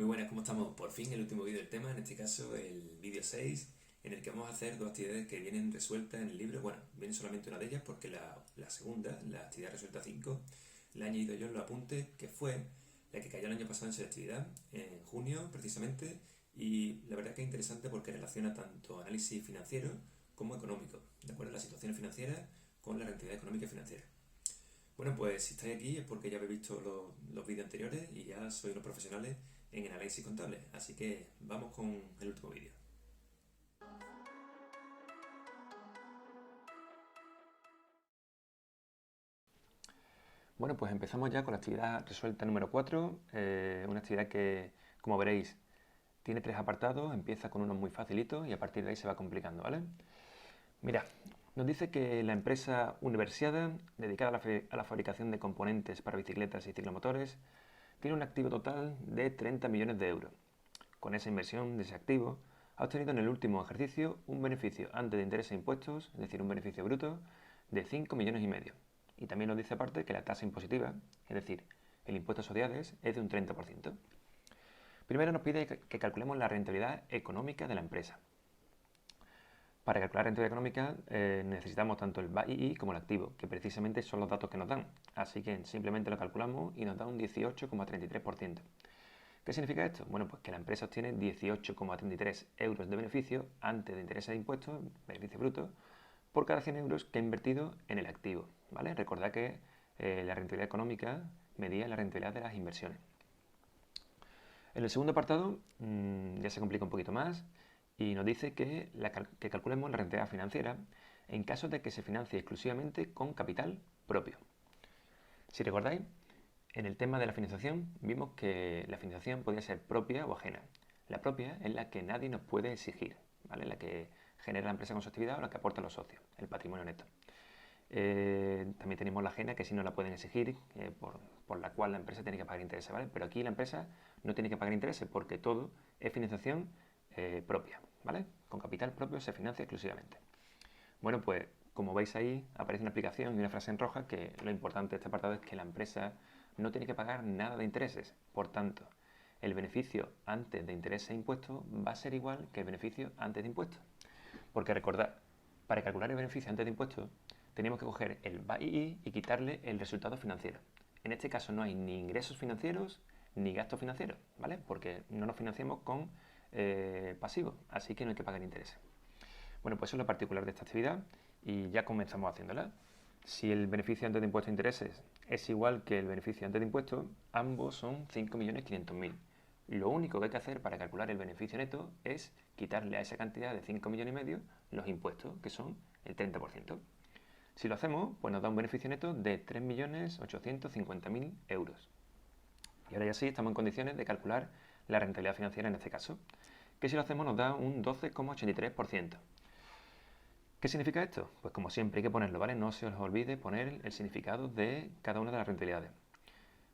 Muy buenas, ¿cómo estamos? Por fin el último vídeo del tema, en este caso el vídeo 6, en el que vamos a hacer dos actividades que vienen resueltas en el libro. Bueno, viene solamente una de ellas porque la segunda, la actividad resuelta 5, la he añadido yo en los apuntes, que fue la que cayó el año pasado en selectividad, en junio precisamente, y la verdad que es interesante porque relaciona tanto análisis financiero como económico, ¿de acuerdo? La situación financiera con la rentabilidad económica y financiera. Bueno, pues si estáis aquí es porque ya habéis visto los vídeos anteriores y ya sois los profesionales en el análisis contable. Así que vamos con el último vídeo. Bueno, pues empezamos ya con la actividad resuelta número 4, una actividad que, como veréis, tiene 3 apartados, empieza con uno muy facilito y a partir de ahí se va complicando, ¿vale? Mira, nos dice que la empresa Universiada, dedicada a la fabricación de componentes para bicicletas y ciclomotores, tiene un activo total de 30 millones de euros. Con esa inversión de ese activo, ha obtenido en el último ejercicio un beneficio antes de intereses e impuestos, es decir, un beneficio bruto, de 5 millones y medio. Y también nos dice aparte que la tasa impositiva, es decir, el impuesto a sociedades, es de un 30%. Primero nos pide que calculemos la rentabilidad económica de la empresa. Para calcular la rentabilidad económica necesitamos tanto el BAII como el activo, que precisamente son los datos que nos dan. Así que simplemente lo calculamos y nos da un 18,33%. ¿Qué significa esto? Bueno, pues que la empresa obtiene 18,33 euros de beneficio antes de intereses e impuestos, beneficio bruto, por cada 100 euros que ha invertido en el activo. ¿Vale? Recordad que la rentabilidad económica medía la rentabilidad de las inversiones. En el segundo apartado ya se complica un poquito más y nos dice que calculemos la rentabilidad financiera en caso de que se financie exclusivamente con capital propio. Si recordáis, en el tema de la financiación vimos que la financiación podía ser propia o ajena. La propia es la que nadie nos puede exigir, ¿vale? La que genera la empresa con su actividad o la que aporta los socios, el patrimonio neto. También tenemos la ajena que sí nos la pueden exigir, por la cual la empresa tiene que pagar intereses, ¿vale? Pero aquí la empresa no tiene que pagar intereses porque todo es financiación propia, ¿vale? Con capital propio se financia exclusivamente. Bueno, pues como veis ahí aparece una aplicación y una frase en roja que lo importante de este apartado es que la empresa no tiene que pagar nada de intereses. Por tanto, el beneficio antes de intereses e impuestos va a ser igual que el beneficio antes de impuestos. Porque recordad, para calcular el beneficio antes de impuestos tenemos que coger el BAII y quitarle el resultado financiero. En este caso no hay ni ingresos financieros ni gastos financieros, ¿vale? Porque no nos financiamos con pasivos, así que no hay que pagar intereses. Bueno, pues eso es lo particular de esta actividad y ya comenzamos haciéndola. Si el beneficio antes de impuestos e intereses es igual que el beneficio antes de impuestos, ambos son 5.500.000. Lo único que hay que hacer para calcular el beneficio neto es quitarle a esa cantidad de 5,5 millones los impuestos, que son el 30%. Si lo hacemos, pues nos da un beneficio neto de 3.850.000 euros. Y ahora ya sí estamos en condiciones de calcular la rentabilidad financiera en este caso, que si lo hacemos nos da un 12,83%. ¿Qué significa esto? Pues como siempre hay que ponerlo, ¿vale? No se os olvide poner el significado de cada una de las rentabilidades.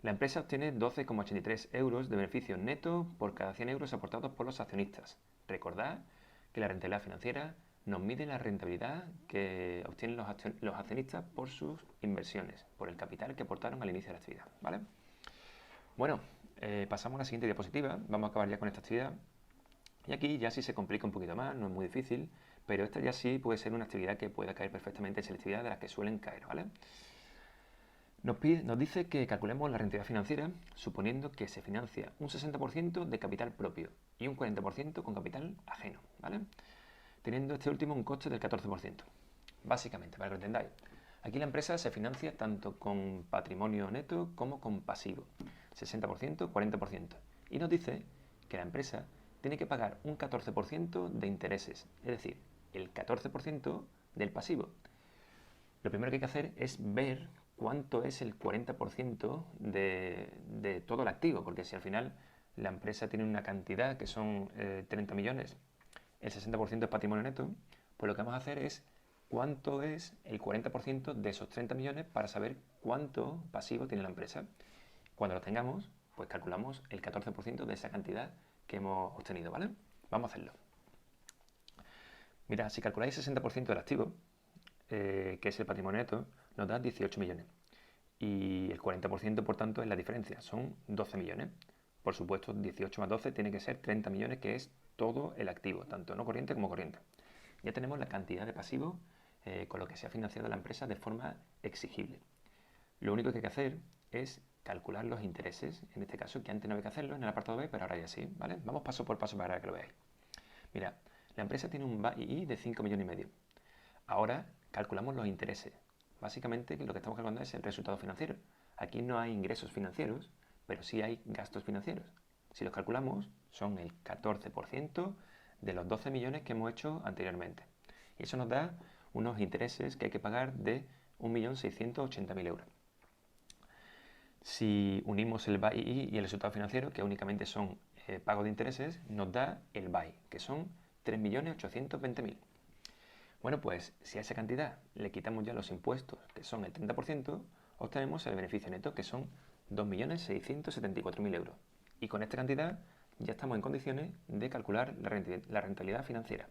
La empresa obtiene 12,83 euros de beneficio neto por cada 100 euros aportados por los accionistas. Recordad que la rentabilidad financiera nos mide la rentabilidad que obtienen los accionistas por sus inversiones, por el capital que aportaron al inicio de la actividad, ¿vale? Bueno, pasamos a la siguiente diapositiva. Vamos a acabar ya con esta actividad. Y aquí ya sí se complica un poquito más, no es muy difícil, pero esta ya sí puede ser una actividad que pueda caer perfectamente en selectividad de las que suelen caer, ¿vale? Nos dice que calculemos la rentabilidad financiera suponiendo que se financia un 60% de capital propio y un 40% con capital ajeno, ¿vale? Teniendo este último un coste del 14%. Básicamente, para que lo entendáis, aquí la empresa se financia tanto con patrimonio neto como con pasivo, 60%, 40%. Y nos dice que la empresa tiene que pagar un 14% de intereses, es decir, el 14% del pasivo. Lo primero que hay que hacer es ver cuánto es el 40% de todo el activo, porque si al final la empresa tiene una cantidad que son 30 millones, el 60% es patrimonio neto, pues lo que vamos a hacer es cuánto es el 40% de esos 30 millones para saber cuánto pasivo tiene la empresa. Cuando lo tengamos, pues calculamos el 14% de esa cantidad que hemos obtenido, ¿vale? Vamos a hacerlo. Mira, si calculáis el 60% del activo, que es el patrimonio neto, nos da 18 millones. Y el 40%, por tanto, es la diferencia, son 12 millones. Por supuesto, 18 más 12 tiene que ser 30 millones, que es todo el activo, tanto no corriente como corriente. Ya tenemos la cantidad de pasivos con lo que se ha financiado la empresa de forma exigible. Lo único que hay que hacer es calcular los intereses, en este caso, que antes no había que hacerlo en el apartado B, pero ahora ya sí, ¿vale? Vamos paso por paso para que lo veáis. Mira, la empresa tiene un BAII de 5,5 millones. Ahora calculamos los intereses. Básicamente lo que estamos calculando es el resultado financiero. Aquí no hay ingresos financieros, pero sí hay gastos financieros. Si los calculamos, son el 14% de los 12 millones que hemos hecho anteriormente. Y eso nos da unos intereses que hay que pagar de 1.680.000 euros. Si unimos el BAI y el resultado financiero, que únicamente son pagos de intereses, nos da el BAI, que son 3.820.000. Bueno, pues si a esa cantidad le quitamos ya los impuestos, que son el 30%, obtenemos el beneficio neto, que son 2.674.000 euros. Y con esta cantidad ya estamos en condiciones de calcular la rentabilidad financiera,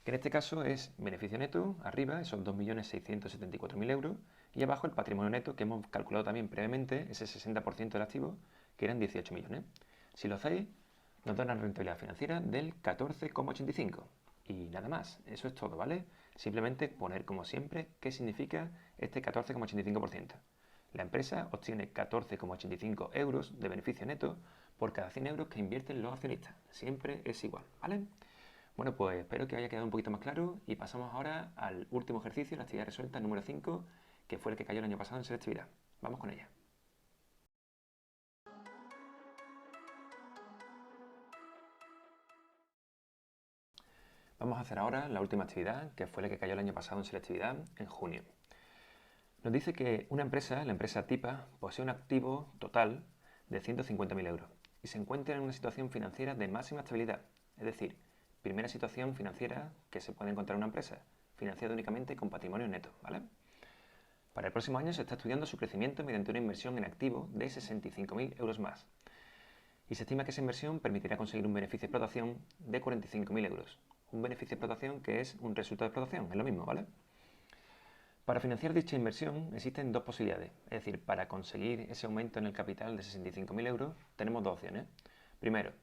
que en este caso es beneficio neto, arriba, esos 2.674.000 euros, y abajo el patrimonio neto, que hemos calculado también previamente, ese 60% del activo, que eran 18 millones. Si lo hacéis, nos da una rentabilidad financiera del 14,85. Y nada más, eso es todo, ¿vale? Simplemente poner, como siempre, qué significa este 14,85%. La empresa obtiene 14,85 euros de beneficio neto por cada 100 euros que invierten los accionistas. Siempre es igual, ¿vale? Bueno, pues espero que haya quedado un poquito más claro y pasamos ahora al último ejercicio, la actividad resuelta número 5, que fue el que cayó el año pasado en selectividad. Vamos con ella. Vamos a hacer ahora la última actividad, que fue la que cayó el año pasado en selectividad, en junio. Nos dice que una empresa, la empresa TIPA, posee un activo total de 150.000 euros y se encuentra en una situación financiera de máxima estabilidad, es decir, primera situación financiera que se puede encontrar una empresa, financiada únicamente con patrimonio neto, ¿vale? Para el próximo año se está estudiando su crecimiento mediante una inversión en activo de 65.000 euros más. Y se estima que esa inversión permitirá conseguir un beneficio de explotación de 45.000 euros. Un beneficio de explotación que es un resultado de explotación, es lo mismo, ¿vale? Para financiar dicha inversión existen dos posibilidades, es decir, para conseguir ese aumento en el capital de 65.000 euros tenemos dos opciones. Primero,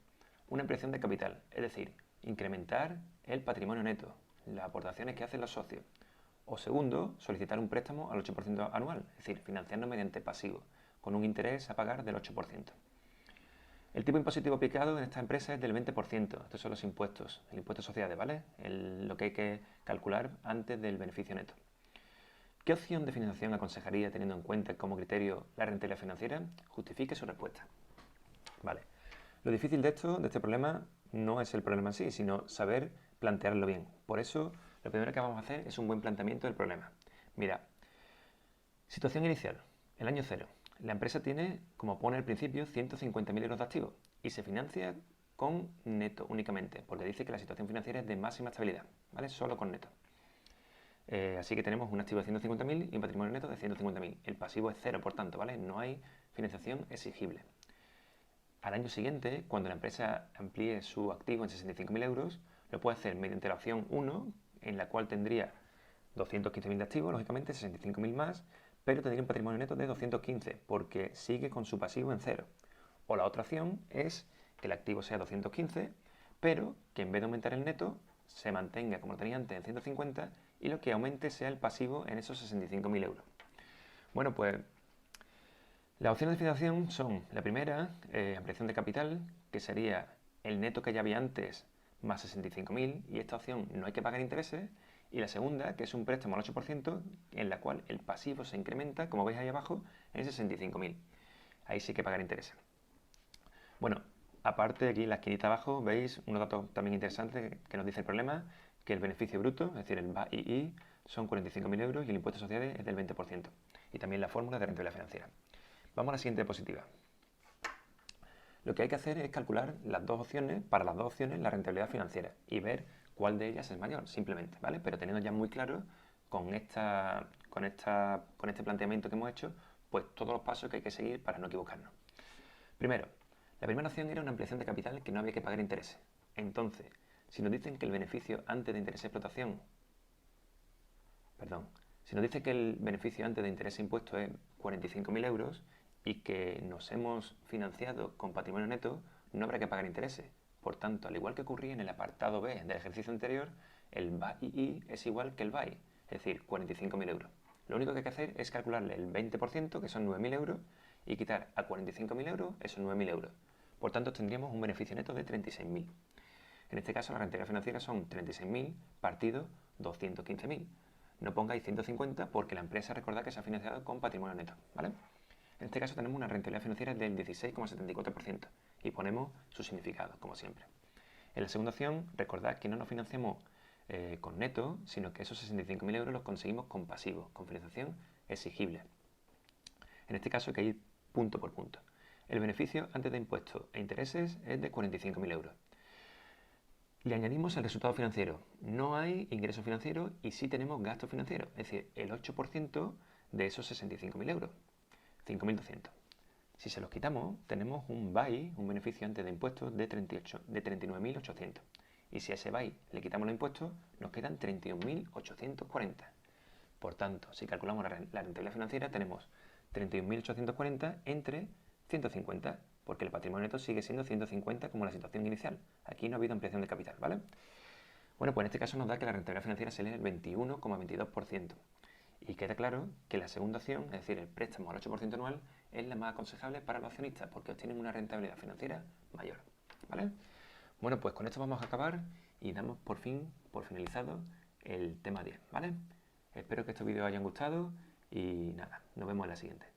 una ampliación de capital, es decir, incrementar el patrimonio neto, las aportaciones que hacen los socios. O segundo, solicitar un préstamo al 8% anual, es decir, financiarnos mediante pasivo, con un interés a pagar del 8%. El tipo impositivo aplicado en esta empresa es del 20%, estos son los impuestos, el impuesto de sociedades, ¿vale? Lo que hay que calcular antes del beneficio neto. ¿Qué opción de financiación aconsejaría teniendo en cuenta como criterio la rentabilidad financiera? Justifique su respuesta. Vale. Lo difícil de este problema, no es el problema en sí, sino saber plantearlo bien. Por eso, lo primero que vamos a hacer es un buen planteamiento del problema. Mira, situación inicial, el año cero. La empresa tiene, como pone al principio, 150.000 euros de activos y se financia con neto únicamente, porque dice que la situación financiera es de máxima estabilidad, ¿vale? Solo con neto. Así que tenemos un activo de 150.000 y un patrimonio neto de 150.000. El pasivo es cero, por tanto, ¿vale? No hay financiación exigible. Al año siguiente, cuando la empresa amplíe su activo en 65.000 euros, lo puede hacer mediante la opción 1, en la cual tendría 215.000 de activo, lógicamente 65.000 más, pero tendría un patrimonio neto de 215, porque sigue con su pasivo en cero. O la otra opción es que el activo sea 215, pero que en vez de aumentar el neto, se mantenga como lo tenía antes en 150 y lo que aumente sea el pasivo en esos 65.000 euros. Bueno, pues las opciones de financiación son la primera, ampliación de capital, que sería el neto que ya había antes más 65.000 y esta opción no hay que pagar intereses. Y la segunda, que es un préstamo al 8%, en la cual el pasivo se incrementa, como veis ahí abajo, en 65.000. Ahí sí hay que pagar intereses. Bueno, aparte aquí en la esquinita abajo veis unos datos también interesantes que nos dice el problema, que el beneficio bruto, es decir, el BAII, son 45.000 euros y el impuesto de sociedades es del 20%. Y también la fórmula de rentabilidad financiera. Vamos a la siguiente diapositiva. Lo que hay que hacer es calcular para las dos opciones, la rentabilidad financiera y ver cuál de ellas es mayor, simplemente, ¿vale? Pero teniendo ya muy claro con este planteamiento que hemos hecho, pues todos los pasos que hay que seguir para no equivocarnos. Primero, la primera opción era una ampliación de capital que no había que pagar intereses. Entonces, si nos dicen que el beneficio antes de interés de explotación, si nos dice que el beneficio antes de interés impuesto es 45.000 euros y que nos hemos financiado con patrimonio neto, no habrá que pagar intereses. Por tanto, al igual que ocurría en el apartado B del ejercicio anterior, el BAI es igual que el BAI, es decir, 45.000 euros. Lo único que hay que hacer es calcularle el 20%, que son 9.000 euros, y quitar a 45.000 euros esos 9.000 euros. Por tanto, tendríamos un beneficio neto de 36.000. En este caso, la rentabilidad financiera son 36.000 partido 215.000. No pongáis 150 porque la empresa recordad que se ha financiado con patrimonio neto, ¿vale? En este caso tenemos una rentabilidad financiera del 16,74% y ponemos su significado, como siempre. En la segunda opción, recordad que no nos financiamos con neto, sino que esos 65.000 euros los conseguimos con pasivo, con financiación exigible. En este caso hay que ir punto por punto. El beneficio antes de impuestos e intereses es de 45.000 euros. Le añadimos el resultado financiero. No hay ingreso financiero y sí tenemos gasto financiero, es decir, el 8% de esos 65.000 euros, 5.200. Si se los quitamos, tenemos un BAI, un beneficio antes de impuestos, de 39.800. Y si a ese BAI le quitamos los impuestos, nos quedan 31.840. Por tanto, si calculamos la rentabilidad financiera, tenemos 31.840 entre 150, porque el patrimonio neto sigue siendo 150 como la situación inicial. Aquí no ha habido ampliación de capital, ¿vale? Bueno, pues en este caso nos da que la rentabilidad financiera se lee el 21,22%. Y queda claro que la segunda opción, es decir, el préstamo al 8% anual, es la más aconsejable para los accionistas porque obtienen una rentabilidad financiera mayor, ¿vale? Bueno, pues con esto vamos a acabar y damos por finalizado el tema 10, ¿vale? Espero que estos vídeos os hayan gustado y nada, nos vemos en la siguiente.